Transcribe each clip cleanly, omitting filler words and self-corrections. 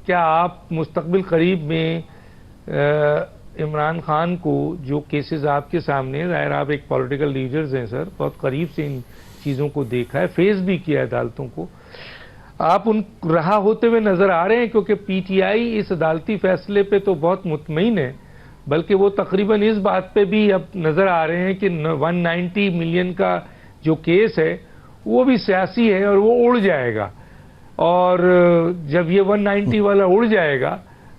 کیا آپ مستقبل قریب میں عمران خان کو جو کیسز آپ کے سامنے، ظاہر آپ ایک پولیٹیکل لیڈرز ہیں سر، بہت قریب سے ان چیزوں کو دیکھا ہے، فیس بھی کیا ہے عدالتوں کو، آپ ان رہا ہوتے ہوئے نظر آ رہے ہیں؟ کیونکہ پی ٹی آئی اس عدالتی فیصلے پہ تو بہت مطمئن ہے، بلکہ وہ تقریباً اس بات پہ بھی اب نظر آ رہے ہیں کہ 190 ملین کا جو کیس ہے وہ بھی سیاسی ہے اور وہ اڑ جائے گا، اور جب یہ 190 والا اڑ جائے گا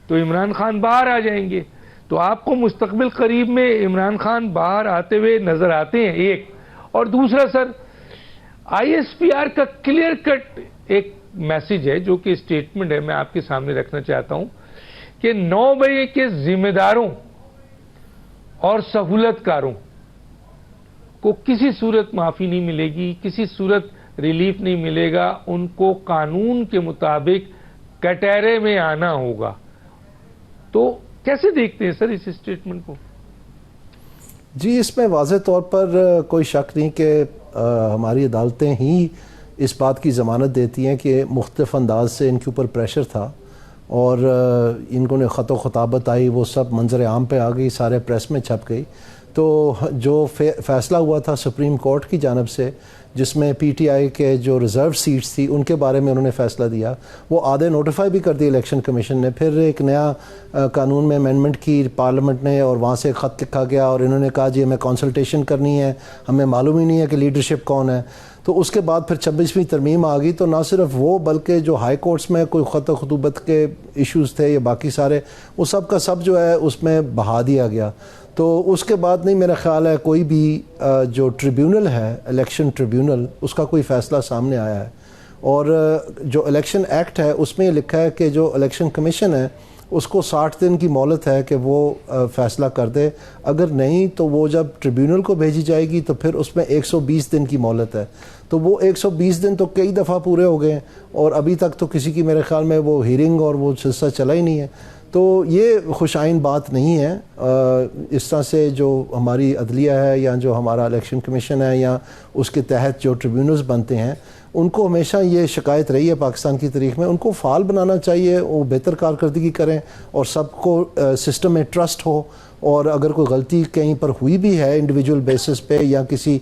تو عمران خان باہر آ جائیں گے۔ تو آپ کو مستقبل قریب میں عمران خان باہر آتے ہوئے نظر آتے ہیں، ایک، اور دوسرا سر آئی ایس پی آر کا کلیئر کٹ ایک میسج ہے جو کہ اسٹیٹمنٹ ہے، میں آپ کے سامنے رکھنا چاہتا ہوں کہ 9 بجے کے ذمہ داروں اور سہولت کاروں کو کسی صورت معافی نہیں ملے گی، کسی صورت ریلیف نہیں ملے گا، ان کو قانون کے مطابق کٹہرے میں آنا ہوگا۔ تو کیسے دیکھتے ہیں سر اس اسٹیٹمنٹ کو؟ جی، اس میں واضح طور پر کوئی شک نہیں کہ ہماری عدالتیں ہی اس بات کی ضمانت دیتی ہیں کہ مختلف انداز سے ان کے اوپر پریشر تھا، اور ان کو نے خط و خطابت آئی، وہ سب منظر عام پہ آ گئی، سارے پریس میں چھپ گئی۔ تو جو فیصلہ ہوا تھا سپریم کورٹ کی جانب سے، جس میں پی ٹی آئی کے جو ریزرو سیٹس تھی ان کے بارے میں انہوں نے فیصلہ دیا، وہ آدھے نوٹیفائی بھی کر دی الیکشن کمیشن نے، پھر ایک نیا قانون میں امینڈمنٹ کی پارلیمنٹ نے، اور وہاں سے خط لکھا گیا اور انہوں نے کہا جی ہمیں کنسلٹیشن کرنی ہے، ہمیں معلوم ہی نہیں ہے کہ لیڈرشپ کون ہے۔ تو اس کے بعد پھر 26ویں ترمیم آ گئی، تو نہ صرف وہ بلکہ جو ہائی کورٹس میں کوئی خط و خطوبت کے ایشوز تھے یا باقی سارے، وہ سب کا سب جو ہے اس میں بہا دیا گیا۔ تو اس کے بعد نہیں میرا خیال ہے کوئی بھی جو ٹریبیونل ہے، الیکشن ٹریبیونل، اس کا کوئی فیصلہ سامنے آیا ہے۔ اور جو الیکشن ایکٹ ہے اس میں یہ لکھا ہے کہ جو الیکشن کمیشن ہے اس کو 60 دن کی مہلت ہے کہ وہ فیصلہ کر دے، اگر نہیں تو وہ جب ٹریبیونل کو بھیجی جائے گی تو پھر اس میں 120 دن کی مہلت ہے۔ تو وہ 120 دن تو کئی دفعہ پورے ہو گئے ہیں، اور ابھی تک تو کسی کی میرے خیال میں وہ ہیرنگ اور وہ سلسلہ چلا ہی نہیں ہے۔ تو یہ خوش آئین بات نہیں ہے۔ اس طرح سے جو ہماری عدلیہ ہے یا جو ہمارا الیکشن کمیشن ہے یا اس کے تحت جو ٹریبیونلز بنتے ہیں، ان کو ہمیشہ یہ شکایت رہی ہے پاکستان کی تاریخ میں، ان کو فعال بنانا چاہیے، وہ بہتر کارکردگی کریں اور سب کو سسٹم میں ٹرسٹ ہو، اور اگر کوئی غلطی کہیں پر ہوئی بھی ہے انڈیویجول بیسس پہ یا کسی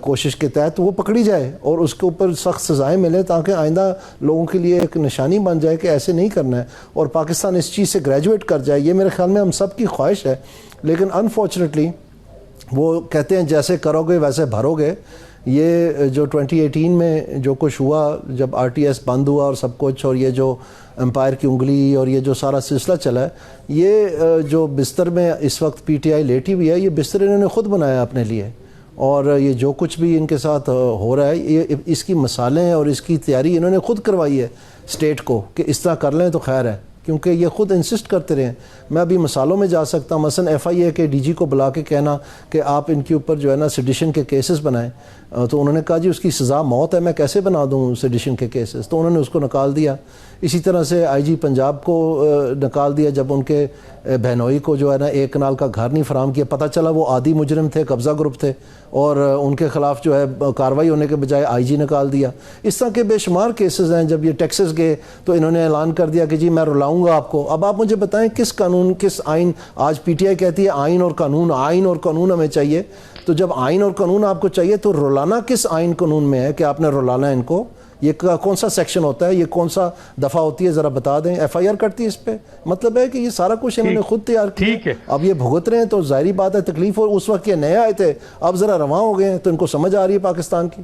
کوشش کے تحت، وہ پکڑی جائے اور اس کے اوپر سخت سزائیں ملیں، تاکہ آئندہ لوگوں کے لیے ایک نشانی بن جائے کہ ایسے نہیں کرنا ہے، اور پاکستان اس چیز سے گریجویٹ کر جائے۔ یہ میرے خیال میں ہم سب کی خواہش ہے، لیکن انفارچونیٹلی وہ کہتے ہیں جیسے کرو گے ویسے بھرو گے۔ یہ جو 2018 میں جو کچھ ہوا، جب آر ٹی ایس بند ہوا اور سب کچھ، اور یہ جو امپائر کی انگلی اور یہ جو سارا سلسلہ چلا ہے، یہ جو بستر میں اس وقت پی ٹی آئی لیٹی ہوئی ہے، یہ بستر انہوں نے خود بنایا اپنے لیے، اور یہ جو کچھ بھی ان کے ساتھ ہو رہا ہے، یہ اس کی مثالیں اور اس کی تیاری انہوں نے خود کروائی ہے اسٹیٹ کو کہ اس طرح کر لیں تو خیر ہے، کیونکہ یہ خود انسسٹ کرتے رہے ہیں۔ میں ابھی مثالوں میں جا سکتا ہوں، مثلا ایف آئی اے کے ڈی جی کو بلا کے کہنا کہ آپ ان کے اوپر جو ہے نا سیڈیشن کے کیسز بنائیں، تو انہوں نے کہا جی اس کی سزا موت ہے، میں کیسے بنا دوں سیڈیشن کے کیسز، تو انہوں نے اس کو نکال دیا۔ اسی طرح سے آئی جی پنجاب کو نکال دیا جب ان کے بہنوئی کو جو ہے نا ایک کنال کا گھر نہیں فراہم کیا، پتہ چلا وہ عادی مجرم تھے، قبضہ گروپ تھے، اور ان کے خلاف جو ہے کارروائی ہونے کے بجائے آئی جی نکال دیا۔ اس طرح کے بے شمار کیسز ہیں۔ جب یہ ٹیکسز گئے تو انہوں نے اعلان کر دیا کہ جی میں رلاؤں گا آپ کو۔ اب آپ مجھے بتائیں کس قانون، کس آئین، آج پی ٹی آئی کہتی ہے آئین اور قانون، آئین اور قانون ہمیں چاہیے، تو جب آئین اور قانون آپ کو چاہیے تو رلانا کس آئین قانون میں ہے کہ آپ نے رلانا ہے ان کو؟ یہ کون سا سیکشن ہوتا ہے، یہ کون سا دفعہ ہوتی ہے، ذرا بتا دیں۔ ایف آئی آر کرتی ہے اس پہ، مطلب ہے کہ یہ سارا کچھ انہوں نے خود تیار کیا، اب یہ بھگت رہے ہیں، تو ظاہری بات ہے تکلیف، اور اس وقت یہ نئے آئے تھے، اب ذرا رواں ہو گئے ہیں تو ان کو سمجھ آ رہی ہے پاکستان کی۔